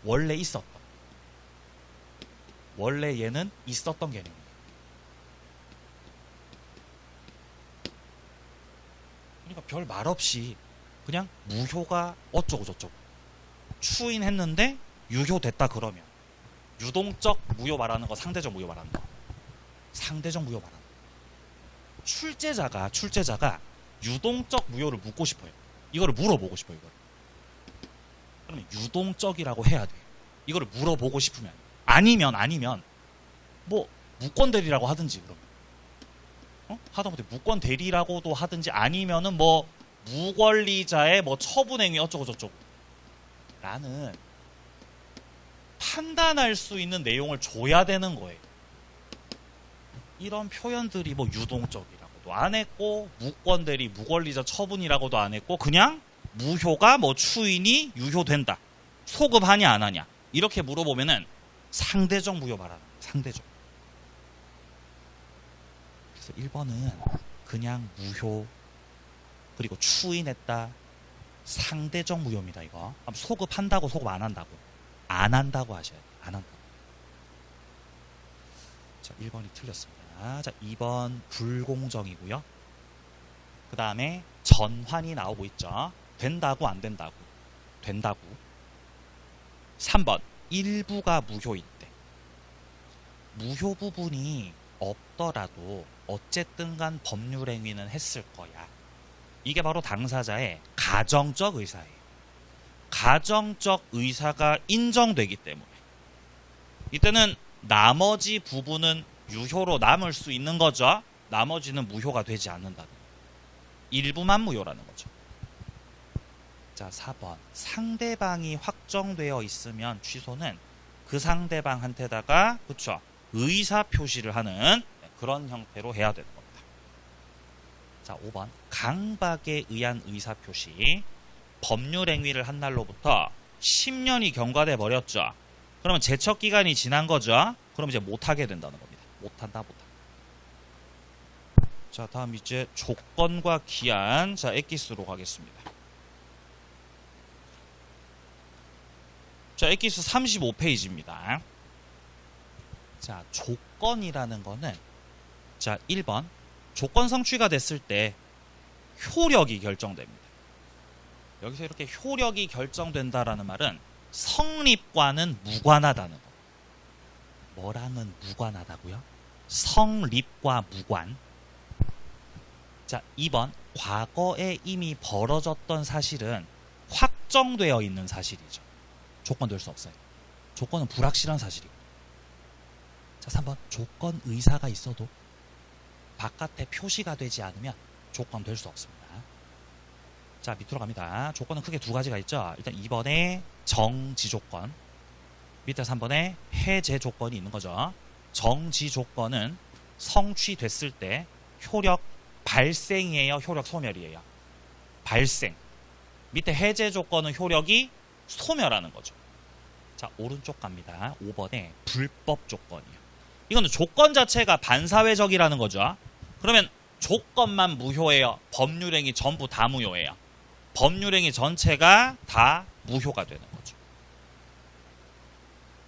원래 있었던, 원래 얘는 있었던 개념이에요. 그러니까 별 말 없이 그냥 무효가 어쩌고 저쩌고 추인했는데 유효됐다 그러면 유동적 무효 말하는 거, 상대적 무효 말하는 거, 상대적 무효 말하는 거. 출제자가 유동적 무효를 묻고 싶어요. 이거를 물어보고 싶어요. 이거를. 그러면 유동적이라고 해야 돼요. 이거를 물어보고 싶으면. 아니면 뭐 무권 대리라고 하든지, 그러면 하다못해 무권 대리라고도 하든지, 아니면은 뭐 무권리자의 뭐 처분행위 어쩌고 저쩌고 라는 판단할 수 있는 내용을 줘야 되는 거예요. 이런 표현들이 뭐 유동적이라고도 안 했고, 무권대리, 무권리자 처분이라고도 안 했고, 그냥 무효가 뭐 추인이 유효된다, 소급하냐 안 하냐 이렇게 물어보면은 상대적 무효 말하는 거예요. 상대적. 그래서 1번은 그냥 무효 그리고 추인했다, 상대적 무효입니다. 이거 소급한다고 소급 안 한다고, 안 한다고 하셔야 돼요. 안 한다고. 자, 1번이 틀렸습니다. 자, 2번 불공정이고요. 그 다음에 전환이 나오고 있죠. 된다고 안 된다고. 된다고. 3번 일부가 무효일 때. 무효 부분이 없더라도 어쨌든 간 법률 행위는 했을 거야. 이게 바로 당사자의 가정적 의사예요. 가정적 의사가 인정되기 때문에 이때는 나머지 부분은 유효로 남을 수 있는 거죠. 나머지는 무효가 되지 않는다는 거예요. 일부만 무효라는 거죠. 자, 4번 상대방이 확정되어 있으면 취소는 그 상대방한테다가, 그쵸, 의사 표시를 하는 그런 형태로 해야 되는 겁니다. 자, 5번 강박에 의한 의사 표시. 법률 행위를 한 날로부터 10년이 경과돼 버렸죠. 그러면 제척 기간이 지난 거죠. 그럼 이제 못하게 된다는 겁니다. 못한다. 자, 다음 이제 조건과 기한. 자, 엑기스로 가겠습니다. 자, 엑기스 35페이지입니다. 자, 조건이라는 거는, 자, 1번 조건 성취가 됐을 때 효력이 결정됩니다. 여기서 이렇게 효력이 결정된다라는 말은 성립과는 무관하다는 거. 뭐랑은 무관하다고요? 성립과 무관. 자, 2번 과거에 이미 벌어졌던 사실은 확정되어 있는 사실이죠. 조건 될 수 없어요. 조건은 불확실한 사실이고. 자, 3번 조건 의사가 있어도 바깥에 표시가 되지 않으면 조건 될 수 없습니다. 자, 밑으로 갑니다. 조건은 크게 두 가지가 있죠. 일단 2번에 정지 조건, 밑에 3번에 해제 조건이 있는 거죠. 정지 조건은 성취됐을 때 효력 발생이에요, 효력 소멸이에요? 발생. 밑에 해제 조건은 효력이 소멸하는 거죠. 자, 오른쪽 갑니다. 5번에 불법 조건이요. 이거는 조건 자체가 반사회적이라는 거죠. 그러면 조건만 무효예요? 법률행위 전부 다 무효예요? 법률행위 전체가 다 무효가 되는 거죠.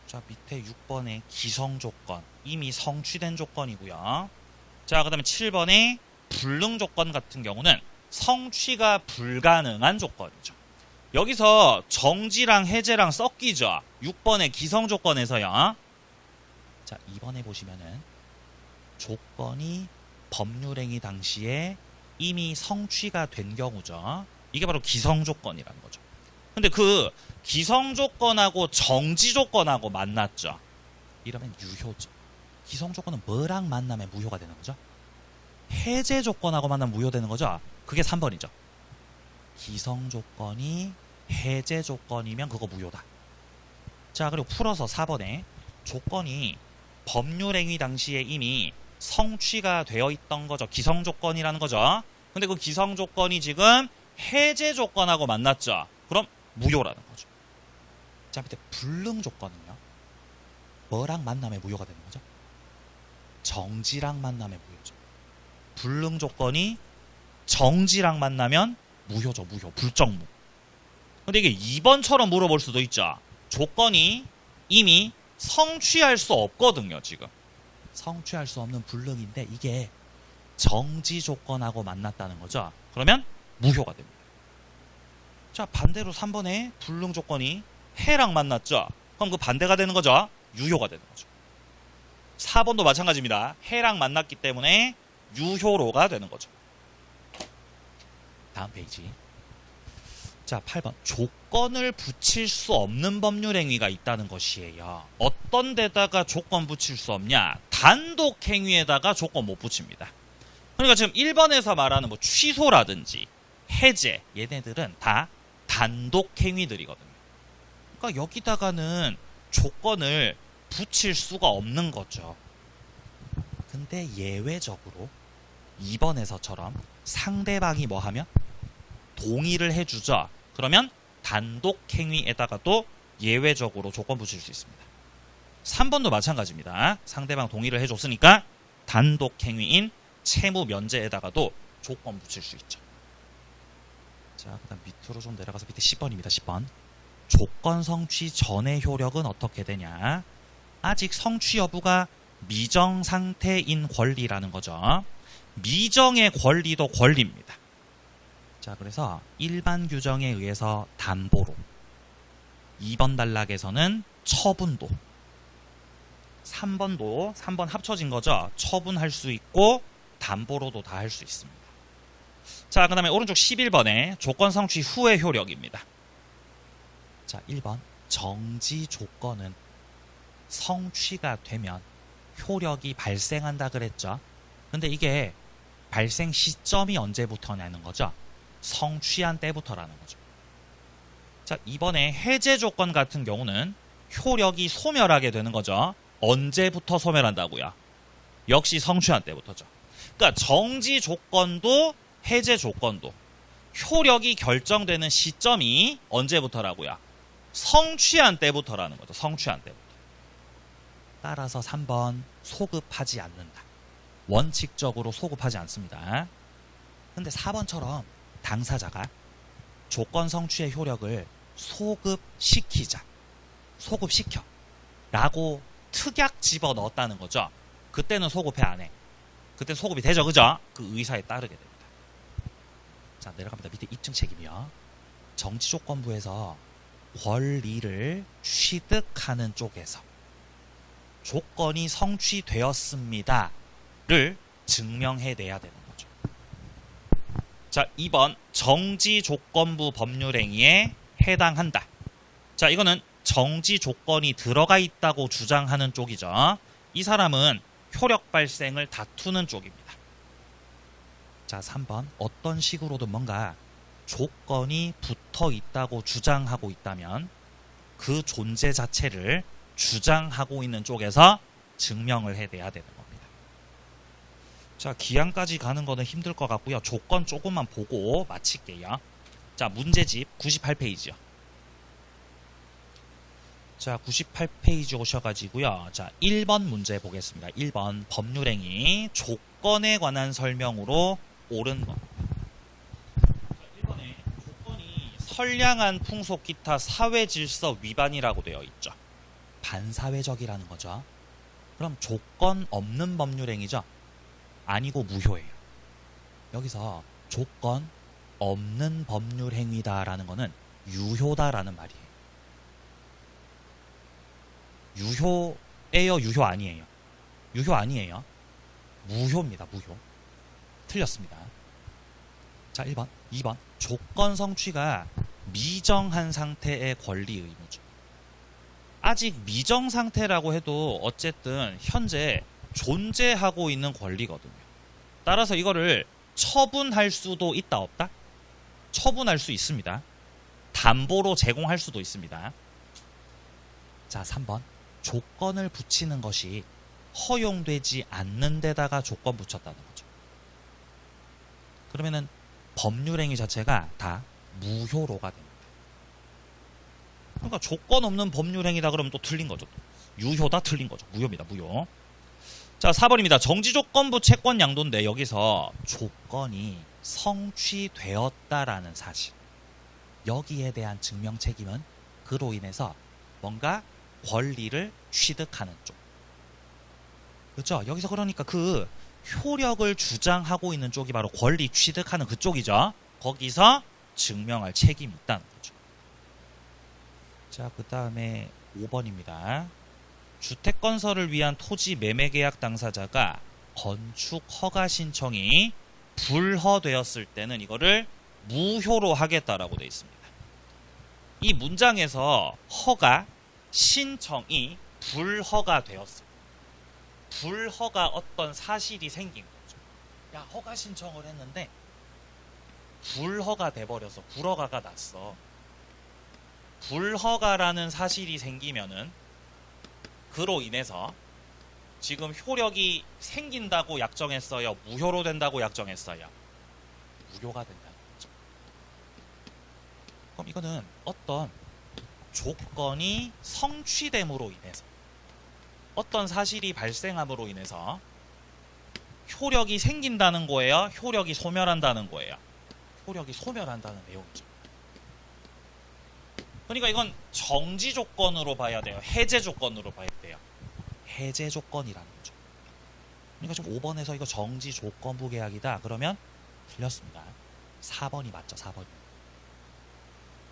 자, 밑에 6번에 기성조건, 이미 성취된 조건이고요. 자, 그 다음에 7번에 불능조건 같은 경우는 성취가 불가능한 조건이죠. 여기서 정지랑 해제랑 섞이죠. 6번의 기성조건에서요. 자, 2번에 보시면은 조건이 법률행위 당시에 이미 성취가 된 경우죠. 이게 바로 기성조건이라는 거죠. 근데 그 기성조건하고 정지조건하고 만났죠. 이러면 유효죠. 기성조건은 뭐랑 만나면 무효가 되는 거죠? 해제조건하고 만나면 무효되는 거죠. 그게 3번이죠. 기성조건이 해제조건이면 그거 무효다. 자, 그리고 풀어서 4번에 조건이 법률행위 당시에 이미 성취가 되어 있던 거죠. 기성조건이라는 거죠. 근데 그 기성조건이 지금 해제조건하고 만났죠. 그럼 무효라는 거죠. 자, 밑에 불능조건은요. 뭐랑 만나면 무효가 되는 거죠? 정지랑 만나면 무효죠. 불능조건이 정지랑 만나면 무효죠. 무효. 불정무. 근데 이게 2번처럼 물어볼 수도 있죠. 조건이 이미 성취할 수 없거든요. 지금 성취할 수 없는 불능인데 이게 정지 조건하고 만났다는 거죠. 그러면 무효가 됩니다. 자, 반대로 3번에 불능 조건이 해랑 만났죠. 그럼 그 반대가 되는 거죠. 유효가 되는 거죠. 4번도 마찬가지입니다. 해랑 만났기 때문에 유효로가 되는 거죠. 다음 페이지. 자, 8번. 조건을 붙일 수 없는 법률행위가 있다는 것이에요. 어떤 데다가 조건 붙일 수 없냐? 단독 행위에다가 조건 못 붙입니다. 그러니까 지금 1번에서 말하는 뭐 취소라든지 해제, 얘네들은 다 단독 행위들이거든요. 그러니까 여기다가는 조건을 붙일 수가 없는 거죠. 근데 예외적으로 2번에서처럼 상대방이 뭐 하면 동의를 해주죠. 그러면 단독 행위에다가도 예외적으로 조건 붙일 수 있습니다. 3번도 마찬가지입니다. 상대방 동의를 해줬으니까 단독 행위인 채무 면제에다가도 조건 붙일 수 있죠. 자, 그 다음 밑으로 좀 내려가서 밑에 10번입니다. 10번. 조건 성취 전의 효력은 어떻게 되냐? 아직 성취 여부가 미정 상태인 권리라는 거죠. 미정의 권리도 권리입니다. 자, 그래서 일반 규정에 의해서 담보로, 2번 단락에서는 처분도, 3번도 3번 합쳐진 거죠. 처분할 수 있고 담보로도 다 할 수 있습니다. 자, 그 다음에 오른쪽 11번에 조건 성취 후의 효력입니다. 자, 1번 정지 조건은 성취가 되면 효력이 발생한다 그랬죠. 근데 이게 발생 시점이 언제부터냐는 거죠. 성취한 때부터라는 거죠. 자, 이번에 해제 조건 같은 경우는 효력이 소멸하게 되는 거죠. 언제부터 소멸한다고요? 역시 성취한 때부터죠. 그러니까 정지 조건도 해제 조건도 효력이 결정되는 시점이 언제부터라고요? 성취한 때부터라는 거죠. 성취한 때부터. 따라서 3번 소급하지 않는다. 원칙적으로 소급하지 않습니다. 근데 4번처럼 당사자가 조건 성취의 효력을 소급시키자, 소급시켜 라고 특약 집어넣었다는 거죠. 그때는 소급해 안 해? 그때 소급이 되죠. 그죠? 그 의사에 따르게 됩니다. 자, 내려갑니다. 밑에 입증 책임이요. 정지조건부에서 권리를 취득하는 쪽에서 조건이 성취되었습니다를 증명해내야 되는 거죠. 자, 2번 정지조건부 법률행위에 해당한다. 자, 이거는 정지 조건이 들어가 있다고 주장하는 쪽이죠. 이 사람은 효력 발생을 다투는 쪽입니다. 자, 3번. 어떤 식으로든 뭔가 조건이 붙어 있다고 주장하고 있다면 그 존재 자체를 주장하고 있는 쪽에서 증명을 해내야 되는 겁니다. 자, 기한까지 가는 거는 힘들 것 같고요. 조건 조금만 보고 마칠게요. 자, 문제집 98페이지요. 자, 98페이지 오셔가지고요. 자, 1번 문제 보겠습니다. 1번 법률행위 조건에 관한 설명으로 옳은 것. 자, 1번에 조건이 선량한 풍속 기타 사회질서 위반이라고 되어 있죠. 반사회적이라는 거죠. 그럼 조건 없는 법률행위죠. 아니고 무효예요. 여기서 조건 없는 법률행위다라는 거는 유효다라는 말이에요. 유효예요? 유효 아니에요? 유효 아니에요. 무효입니다. 무효. 틀렸습니다. 자, 1번. 2번. 조건 성취가 미정한 상태의 권리 의무죠. 아직 미정 상태라고 해도 어쨌든 현재 존재하고 있는 권리거든요. 따라서 이거를 처분할 수도 있다 없다? 처분할 수 있습니다. 담보로 제공할 수도 있습니다. 자, 3번. 조건을 붙이는 것이 허용되지 않는 데다가 조건 붙였다는 거죠. 그러면은 법률행위 자체가 다 무효로가 됩니다. 그러니까 조건 없는 법률행위다 그러면 또 틀린 거죠. 유효다 틀린 거죠. 무효입니다. 무효. 자, 4번입니다. 정지조건부 채권 양도인데 여기서 조건이 성취되었다라는 사실. 여기에 대한 증명 책임은 그로 인해서 뭔가 권리를 취득하는 쪽. 그렇죠? 여기서 그러니까 그 효력을 주장하고 있는 쪽이 바로 권리 취득하는 그쪽이죠. 거기서 증명할 책임이 있다는 거죠. 자, 그 다음에 5번입니다. 주택건설을 위한 토지 매매계약 당사자가 건축 허가 신청이 불허되었을 때는 이거를 무효로 하겠다라고 되어 있습니다. 이 문장에서 허가 신청이 불허가 되었습니다. 불허가 어떤 사실이 생긴 거죠. 야, 허가 신청을 했는데 불허가 돼버려서 불허가가 났어. 불허가라는 사실이 생기면은 그로 인해서 지금 효력이 생긴다고 약정했어요? 무효로 된다고 약정했어요? 무효가 된다는 거죠. 그럼 이거는 어떤 조건이 성취됨으로 인해서 어떤 사실이 발생함으로 인해서 효력이 생긴다는 거예요? 효력이 소멸한다는 거예요? 효력이 소멸한다는 내용이죠. 그러니까 이건 정지 조건으로 봐야 돼요. 해제 조건으로 봐야 돼요. 해제 조건이라는 거죠. 그러니까 지금 5번에서 이거 정지 조건부 계약이다. 그러면 틀렸습니다. 4번이 맞죠. 4번이.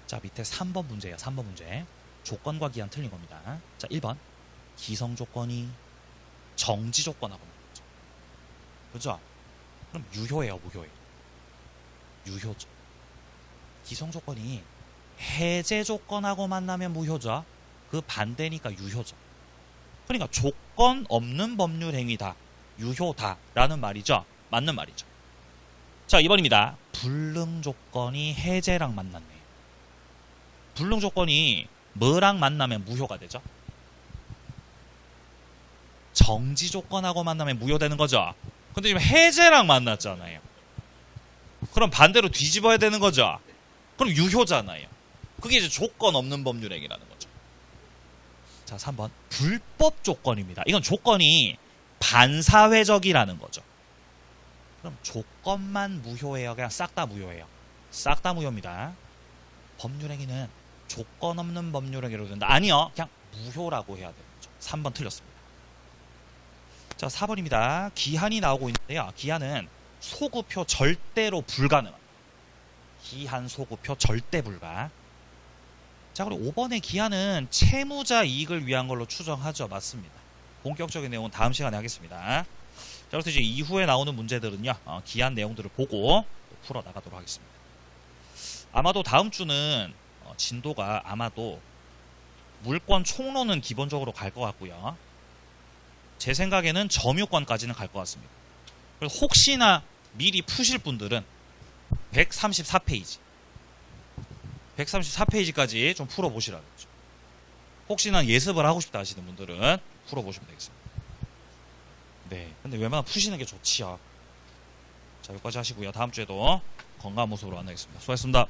자, 밑에 3번 문제예요. 3번 문제. 조건과 기한 틀린 겁니다. 자, 1번. 기성 조건이 정지 조건하고 맞죠. 그죠? 그럼 유효예요, 무효예요? 유효죠. 기성 조건이 해제 조건하고 만나면 무효죠. 그 반대니까 유효죠. 그러니까 조건 없는 법률 행위다. 유효다라는 말이죠. 맞는 말이죠. 자, 2번입니다. 불능 조건이 해제랑 만났네요. 불능 조건이 뭐랑 만나면 무효가 되죠? 정지 조건하고 만나면 무효되는 거죠. 근데 지금 해제랑 만났잖아요. 그럼 반대로 뒤집어야 되는 거죠. 그럼 유효잖아요. 그게 이제 조건 없는 법률행위라는 거죠. 자, 3번. 불법 조건입니다. 이건 조건이 반사회적이라는 거죠. 그럼 조건만 무효예요? 그냥 싹 다 무효예요? 싹 다 무효입니다. 법률행위는 조건 없는 법률행위로 된다. 아니요. 그냥 무효라고 해야 되는 거죠. 3번 틀렸습니다. 자, 4번입니다. 기한이 나오고 있는데요. 기한은 소급표 절대로 불가능합니다. 기한 소급표 절대 불가. 자, 그리고 5번의 기한은 채무자 이익을 위한 걸로 추정하죠. 맞습니다. 본격적인 내용은 다음 시간에 하겠습니다. 자, 그래서 이제 이후에 나오는 문제들은요, 기한 내용들을 보고 풀어 나가도록 하겠습니다. 아마도 다음 주는 진도가 아마도 물권 총론은 기본적으로 갈 것 같고요. 제 생각에는 점유권까지는 갈 것 같습니다. 그리고 혹시나 미리 푸실 분들은 134페이지 134페이지까지 좀 풀어보시라고 죠. 혹시나 예습을 하고 싶다 하시는 분들은 풀어보시면 되겠습니다. 네, 근데 웬만하면 푸시는 게 좋지요. 자, 여기까지 하시고요. 다음 주에도 건강한 모습으로 만나겠습니다. 수고하셨습니다.